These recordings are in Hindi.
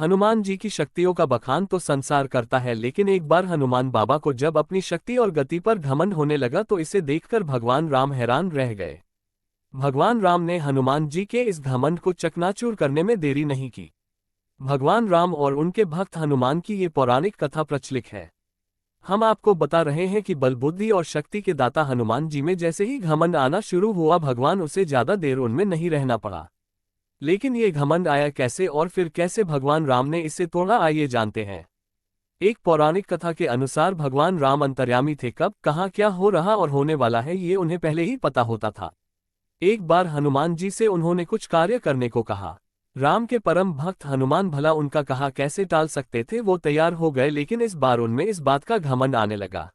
हनुमान जी की शक्तियों का बखान तो संसार करता है, लेकिन एक बार हनुमान बाबा को जब अपनी शक्ति और गति पर घमंड होने लगा तो इसे देखकर भगवान राम हैरान रह गए। भगवान राम ने हनुमान जी के इस घमंड को चकनाचूर करने में देरी नहीं की। भगवान राम और उनके भक्त हनुमान की ये पौराणिक कथा प्रचलित है। हम आपको बता रहे हैं कि बल बुद्धि और शक्ति के दाता हनुमान जी में जैसे ही घमंड आना शुरू हुआ, भगवान उसे ज्यादा देर उनमें नहीं रहना पड़ा। लेकिन ये घमंड आया कैसे और फिर कैसे भगवान राम ने इसे तोड़ा, आइए जानते हैं। एक पौराणिक कथा के अनुसार भगवान राम अंतर्यामी थे। कब, कहाँ, क्या हो रहा और होने वाला है, ये उन्हें पहले ही पता होता था। एक बार हनुमान जी से उन्होंने कुछ कार्य करने को कहा। राम के परम भक्त हनुमान भला उनका कहा कैसे टाल सकते थे। वो तैयार हो गए, लेकिन इस बार उनमें इस बात का घमंड आने लगा।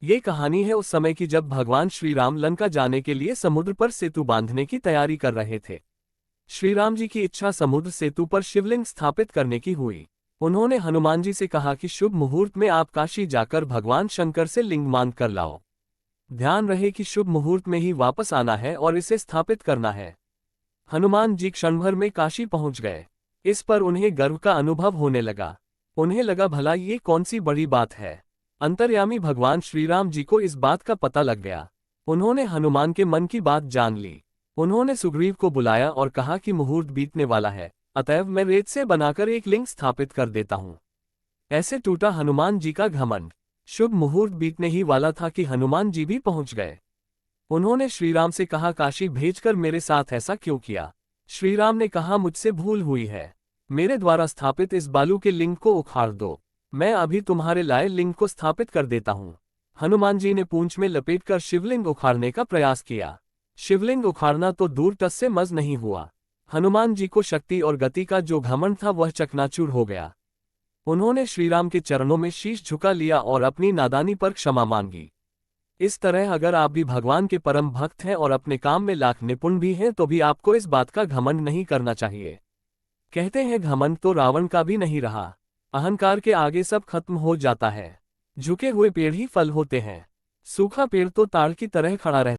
ये कहानी है उस समय की जब भगवान श्री राम लंका जाने के लिए समुद्र पर सेतु बांधने की तैयारी कर रहे थे। श्री राम जी की इच्छा समुद्र सेतु पर शिवलिंग स्थापित करने की हुई। उन्होंने हनुमान जी से कहा कि शुभ मुहूर्त में आप काशी जाकर भगवान शंकर से लिंग मांग कर लाओ। ध्यान रहे कि शुभ मुहूर्त में ही वापस आना है और इसे स्थापित करना है। हनुमान जी क्षण भर में काशी पहुंच गए। इस पर उन्हें गर्व का अनुभव होने लगा। उन्हें लगा भला ये कौन सी बड़ी बात है। अंतर्यामी भगवान श्रीराम जी को इस बात का पता लग गया। उन्होंने हनुमान के मन की बात जान ली। उन्होंने सुग्रीव को बुलाया और कहा कि मुहूर्त बीतने वाला है, अतएव मैं रेत से बनाकर एक लिंग स्थापित कर देता हूं। ऐसे टूटा हनुमान जी का घमंड। शुभ मुहूर्त बीतने ही वाला था कि हनुमान जी भी पहुंच गए। उन्होंने श्रीराम से कहा काशी भेजकर मेरे साथ ऐसा क्यों किया। श्रीराम ने कहा मुझसे भूल हुई है। मेरे द्वारा स्थापित इस बालू के लिंग को उखाड़ दो। मैं अभी तुम्हारे लाए लिंग को स्थापित कर देता हूं। हनुमान जी ने पूंछ में लपेटकर शिवलिंग उखाड़ने का प्रयास किया। शिवलिंग उखाड़ना तो दूर टस से मज नहीं हुआ। हनुमान जी को शक्ति और गति का जो घमंड था वह चकनाचूर हो गया। उन्होंने श्रीराम के चरणों में शीश झुका लिया और अपनी नादानी पर क्षमा मांगी। इस तरह अगर आप भी भगवान के परम भक्त हैं और अपने काम में लाख निपुण भी हैं तो भी आपको इस बात का घमंड नहीं करना चाहिए। कहते हैं घमंड तो रावण का भी नहीं रहा। अहंकार के आगे सब खत्म हो जाता है। झुके हुए पेड़ ही फल होते हैं। सूखा पेड़ तो ताड़ की तरह खड़ा रहता है।